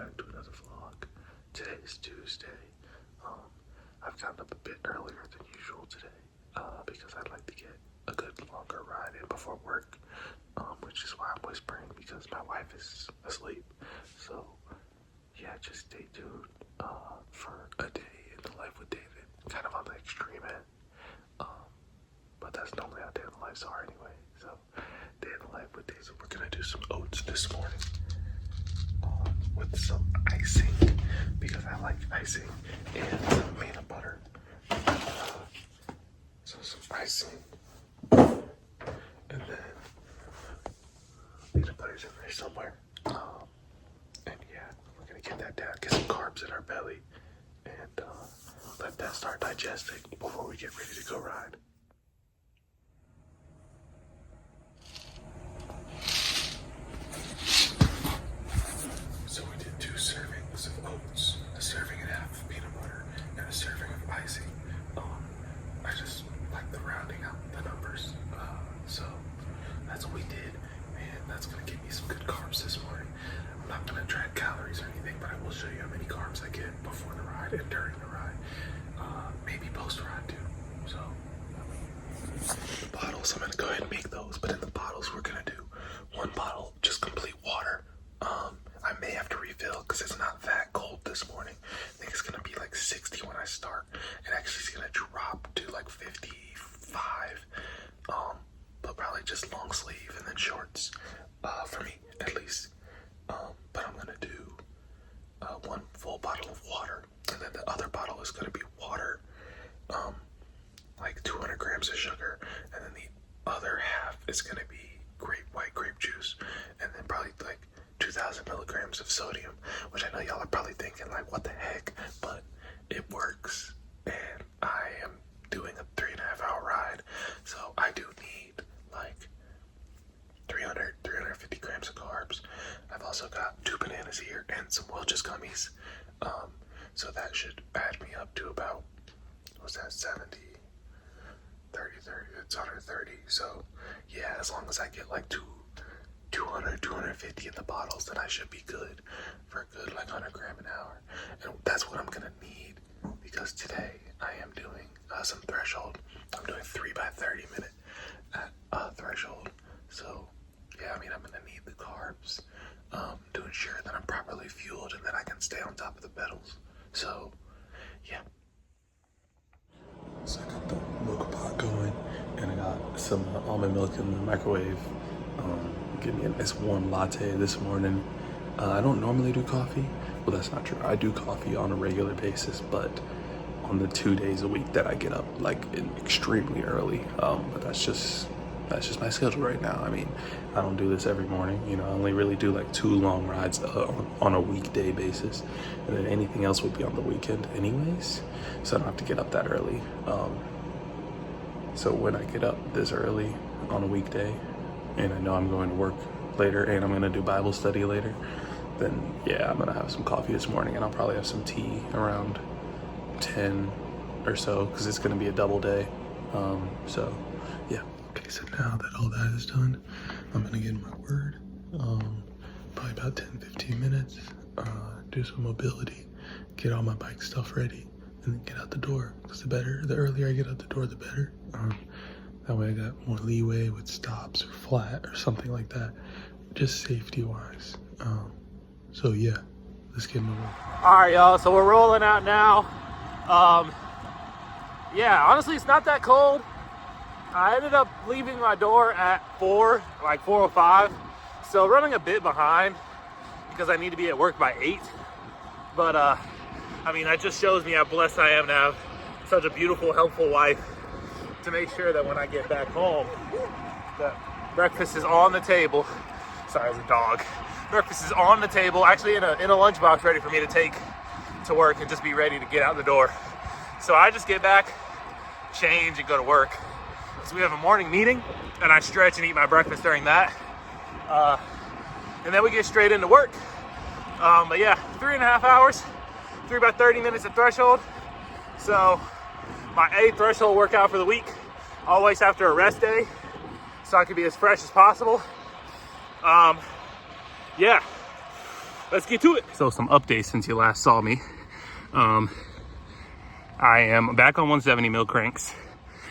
back to another vlog. Today is Tuesday. I've gotten up a bit earlier than usual today because I'd like to get a good longer ride in before work, which is why I'm whispering, because my wife is asleep. So yeah, just stay tuned for a day in the life with David, kind of on the extreme end. But that's normally how day in the lives are anyway. So day in the life with David, we're gonna do some oats this morning. With some icing, because I like icing, and some peanut butter. So some icing, and then peanut butter's in there somewhere. And yeah, we're gonna get that down, get some carbs in our belly, and let that start digesting before we get ready to go ride. So we did 2 servings of oats, a serving and a half of peanut butter, and a serving of icing. I just like the rounding out the numbers. So that's what we did, and that's gonna give me some good carbs this morning. I'm not gonna track calories or anything, but I will show you how many carbs I get before the ride and during the ride. Maybe post-ride too. So the bottles, I'm gonna go ahead and make those, but in the bottles we're gonna do 1 bottle, just complete water. I may have to refill because it's not that cold this morning. I think it's gonna be like 60 when I start. It actually is gonna drop to like 55. But probably just long sleeve and then shorts, for me at least. But I'm gonna do 1 full bottle of water, and then the other bottle is gonna be water, like 200 grams of sugar, and then the other half is gonna be white grape juice, and then probably like 2,000 milligrams of sodium, which I know y'all are probably thinking like, what the heck, but it works. And I am doing a 3.5 hour ride, so I do need like 350 grams of carbs. I've also got 2 bananas here and some Welch's gummies, so that should add me up to about, what's that, 70, 30, it's 130. So yeah, as long as I get like 200, 250 in the bottles, then I should be good for a good like 100 gram an hour. And that's what I'm gonna need, because today I am doing some threshold. I'm doing 3 by 30 minute at threshold. So yeah, I mean, I'm gonna need the carbs to ensure that I'm properly fueled and that I can stay on top of the pedals. So yeah. So I got the mocha pot going, and I got some almond milk in the microwave. Give me a nice warm latte this morning. I don't normally do coffee. Well, that's not true. I do coffee on a regular basis, but on the 2 days a week that I get up like extremely early. But that's just my schedule right now. I mean, I don't do this every morning. You know, I only really do like 2 long rides on a weekday basis, and then anything else would be on the weekend anyways. So I don't have to get up that early. So when I get up this early on a weekday, and I know I'm going to work later and I'm going to do Bible study later, then yeah, I'm going to have some coffee this morning, and I'll probably have some tea around 10 or so, because it's going to be a double day. So yeah. Okay, so now that all that is done, I'm going to get in my word, probably about 10-15 minutes, do some mobility, get all my bike stuff ready, and then get out the door, because the earlier I get out the door, the better. That way I got more leeway with stops or flat or something like that, just safety wise. So yeah, let's get moving. All right, y'all, so we're rolling out now. Yeah, honestly, it's not that cold. I ended up leaving my door at 4, like 4:05. So running a bit behind because I need to be at work by 8. But I mean, that just shows me how blessed I am to have such a beautiful, helpful wife to make sure that when I get back home, that breakfast is on the table. Sorry, it's a dog. Breakfast is on the table, actually in a lunchbox, ready for me to take to work and just be ready to get out the door. So I just get back, change, and go to work. So we have a morning meeting, and I stretch and eat my breakfast during that. And then we get straight into work. But yeah, 3.5 hours, 3 by 30 minutes at threshold. So my 8th threshold workout for the week, always after a rest day, so I can be as fresh as possible. Yeah, let's get to it. So some updates since you last saw me. I am back on 170 mil cranks.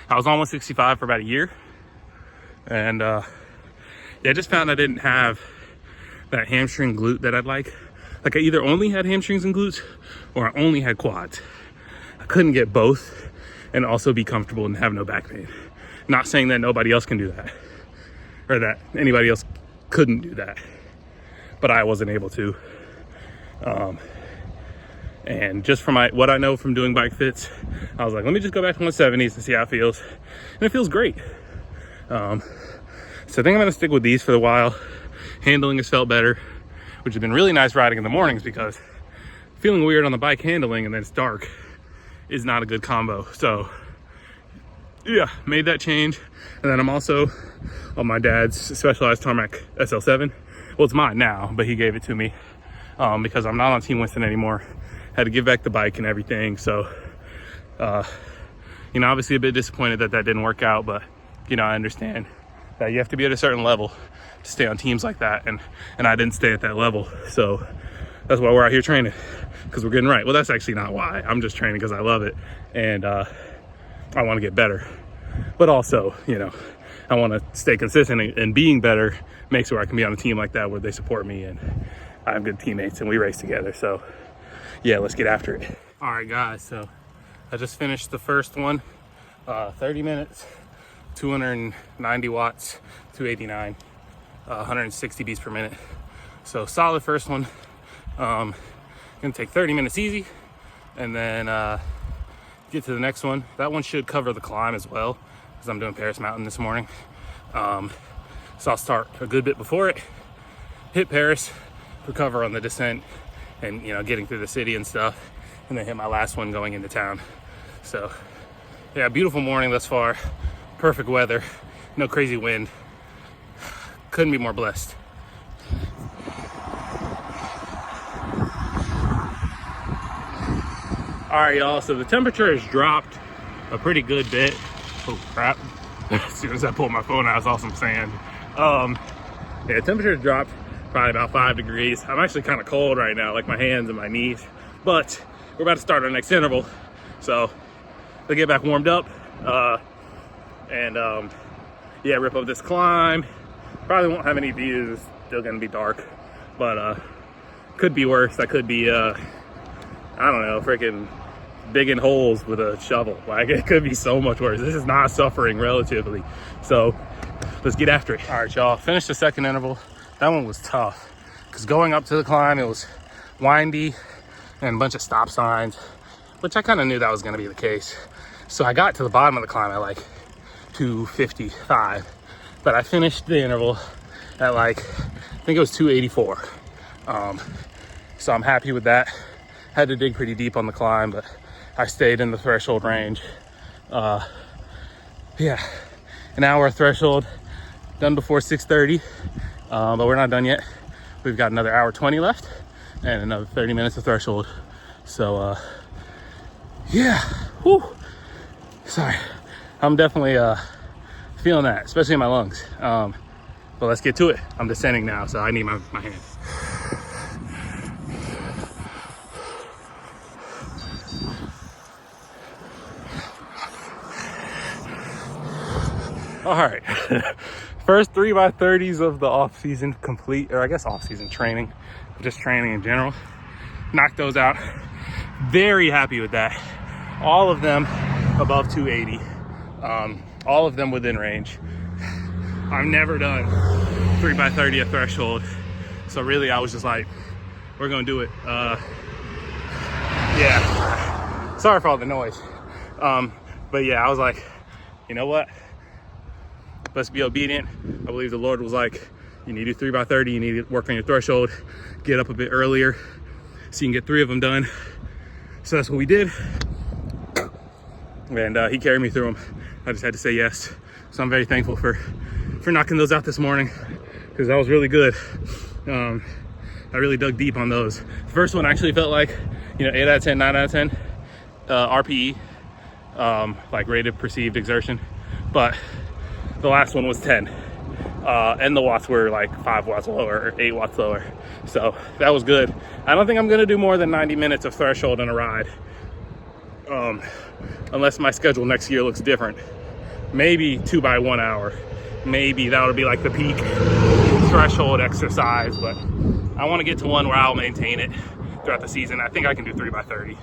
I was on 165 for about a year. And yeah, I just found I didn't have that hamstring glute that I'd like. Like I either only had hamstrings and glutes or I only had quads. I couldn't get both and also be comfortable and have no back pain. Not saying that nobody else can do that or that anybody else couldn't do that, but I wasn't able to. And just from what I know from doing bike fits, I was like, let me just go back to 170s and see how it feels. And it feels great. So I think I'm gonna stick with these for a while. Handling has felt better, which has been really nice riding in the mornings because feeling weird on the bike handling and then it's dark is not a good combo. So yeah, made that change. And then I'm also on my dad's Specialized Tarmac SL7. Well, it's mine now, but he gave it to me because I'm not on Team Winston anymore. Had to give back the bike and everything. So, you know, obviously a bit disappointed that that didn't work out, but you know, I understand that you have to be at a certain level to stay on teams like that. And I didn't stay at that level. So that's why we're out here training, because we're getting right. Well, that's actually not why. I'm just training because I love it. And I want to get better. But also, you know, I want to stay consistent, and being better makes it where I can be on a team like that where they support me and I have good teammates and we race together. So yeah, let's get after it. All right, guys, so I just finished the first one, 30 minutes, 290 watts, 289, 160 beats per minute. So solid first one. Gonna take 30 minutes easy and then get to the next one. That one should cover the climb as well, because I'm doing Paris Mountain this morning. So I'll start a good bit before it, hit Paris, recover on the descent, and you know, getting through the city and stuff, and then hit my last one going into town. So yeah, beautiful morning thus far, perfect weather, no crazy wind, couldn't be more blessed. All right, y'all, so the temperature has dropped a pretty good bit. Oh crap, as soon as I pulled my phone out, I saw some sand. Yeah, temperature has dropped probably about 5 degrees. I'm actually kind of cold right now, like my hands and my knees, but we're about to start our next interval. So we'll get back warmed up and yeah, rip up this climb. Probably won't have any views, it's still gonna be dark, but could be worse. I could be, I don't know, freaking digging holes with a shovel. Like, it could be so much worse. This is not suffering relatively. So let's get after it. All right, y'all, finished the second interval. That one was tough because going up to the climb, it was windy and a bunch of stop signs, which I kind of knew that was going to be the case. So I got to the bottom of the climb at like 255, but I finished the interval at like, I think it was 284. So I'm happy with that. Had to dig pretty deep on the climb, but I stayed in the threshold range. Yeah, an hour threshold, done before 6:30. But we're not done yet. We've got another hour 20 left and another 30 minutes of threshold. So yeah, whew. Sorry, I'm definitely feeling that, especially in my lungs. But let's get to it. I'm descending now, so I need my hand. All right, first 3x30s of the off-season complete, or I guess off-season training, just training in general. Knocked those out. Very happy with that. All of them above 280. All of them within range. I've never done 3x30 at threshold, so really I was just like, we're gonna do it. Yeah, sorry for all the noise. But yeah, I was like, you know what? Let's be obedient. I believe the Lord was like, you need to do 3x30, you need to work on your threshold, get up a bit earlier so you can get 3 of them done. So that's what we did. And he carried me through them. I just had to say yes. So I'm very thankful for knocking those out this morning, because that was really good. I really dug deep on those. The first one actually felt like, you know, 8 out of 10, 9 out of 10 RPE, like rated perceived exertion. But the last one was 10. And the watts were like 5 watts lower or 8 watts lower. So that was good. I don't think I'm gonna do more than 90 minutes of threshold in a ride. Unless my schedule next year looks different. Maybe 2 by 1 hour. Maybe that would be like the peak threshold exercise, but I want to get to one where I'll maintain it throughout the season. I think I can do 3 by 30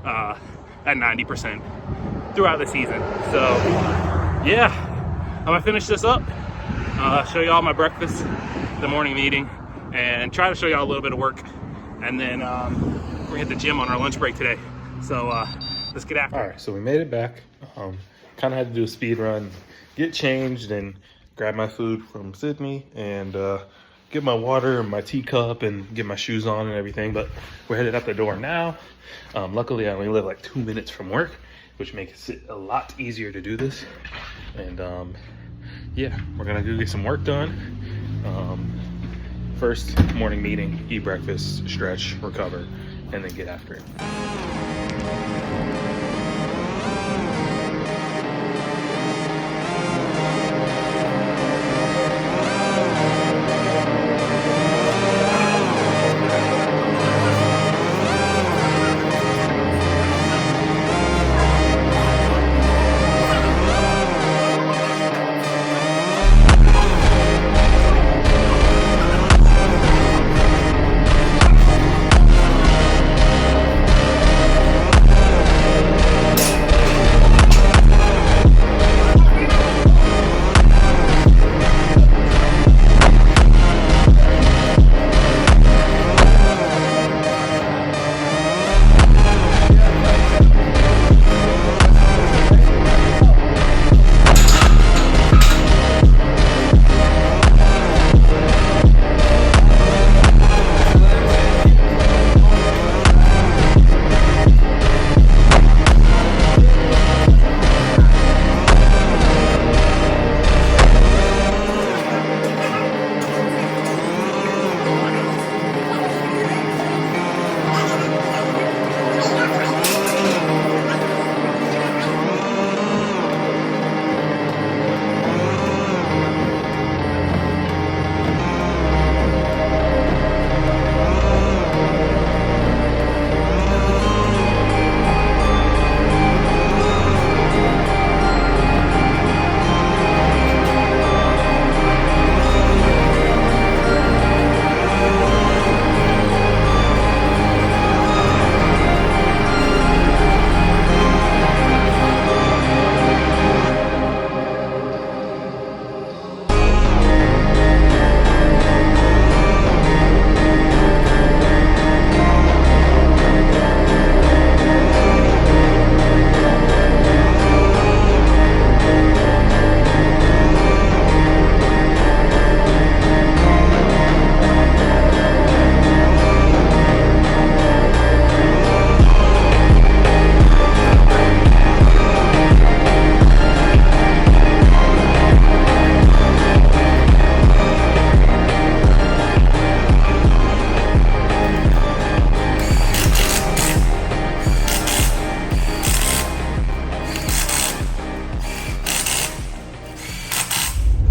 at 90% throughout the season. So yeah, I'm gonna finish this up, show you all my breakfast, the morning meeting, and try to show you all a little bit of work. And then we're gonna hit the gym on our lunch break today. So let's get after it. All right, so we made it back. Kind of had to do a speed run, get changed, and grab my food from Sydney, and get my water and my teacup and get my shoes on and everything. But we're headed out the door now. Luckily, I only live like 2 minutes from work, which makes it a lot easier to do this. And yeah, we're gonna go get some work done. First morning meeting, eat breakfast, stretch, recover, and then get after it.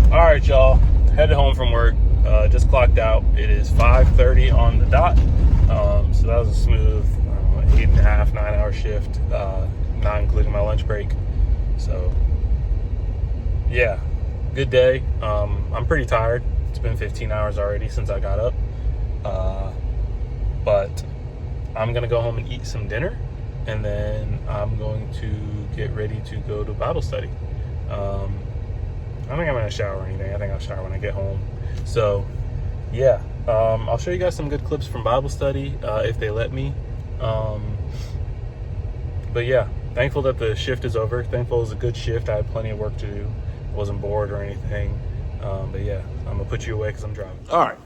All right, y'all, headed home from work. Just clocked out. It is 5:30 on the dot. So that was a smooth 8.5, 9-hour shift, not including my lunch break. So yeah, good day. I'm pretty tired. It's been 15 hours already since I got up. But I'm gonna go home and eat some dinner, and then I'm going to get ready to go to Bible study. I don't think I'm gonna shower or anything. I think I'll shower when I get home. So yeah, I'll show you guys some good clips from Bible study if they let me. But yeah, thankful that the shift is over. Thankful it was a good shift. I had plenty of work to do. Wasn't bored or anything. But yeah, I'm gonna put you away because I'm driving. All right,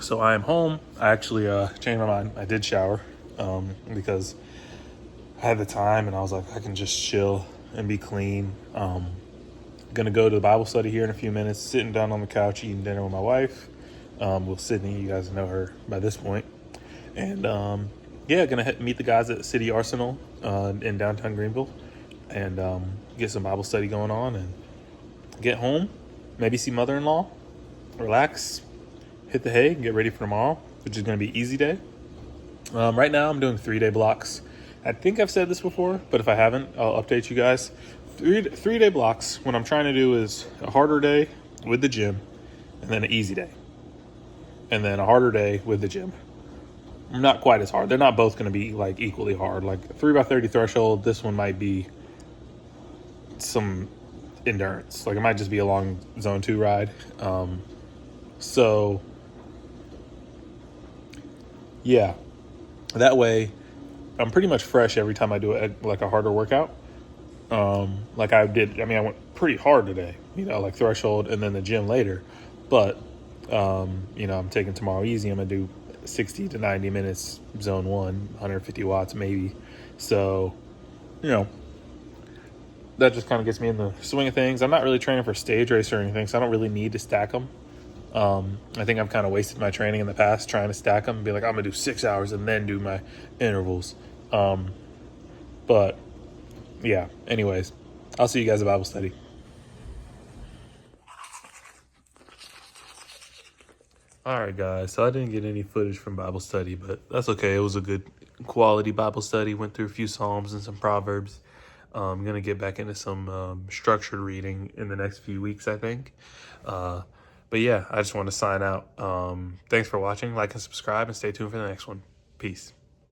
so I am home. I actually changed my mind. I did shower because I had the time and I was like, I can just chill and be clean. Gonna go to the Bible study here in a few minutes, sitting down on the couch eating dinner with my wife, with Sydney. You guys know her by this point. And yeah, gonna meet the guys at City Arsenal in downtown Greenville, and get some Bible study going on, and get home, maybe see mother-in-law, relax, hit hit the hay and get ready for tomorrow, which is going to be easy day. Right now I'm doing 3-day blocks. I think I've said this before, but if I haven't, I'll update you guys. 3-day blocks. What I'm trying to do is a harder day with the gym, and then an easy day, and then a harder day with the gym. Not quite as hard. They're not both going to be like equally hard. Like 3x30 threshold, this one might be some endurance. Like it might just be a long zone 2 ride. So yeah, that way I'm pretty much fresh every time I do like a harder workout. Like I did, I mean, I went pretty hard today, like threshold and then the gym later, but I'm taking tomorrow easy. I'm gonna do 60 to 90 minutes zone 1, 150 watts maybe. So that just kind of gets me in the swing of things. I'm not really training for stage race or anything, so I don't really need to stack them. I think I've kind of wasted my training in the past trying to stack them and be like, I'm gonna do 6 hours and then do my intervals. But yeah, anyways, I'll see you guys at Bible study. All right, guys, so I didn't get any footage from Bible study, but that's okay. It was a good quality Bible study. Went through a few Psalms and some Proverbs. I'm going to get back into some structured reading in the next few weeks, I think. But yeah, I just want to sign out. Thanks for watching. Like and subscribe, and stay tuned for the next one. Peace.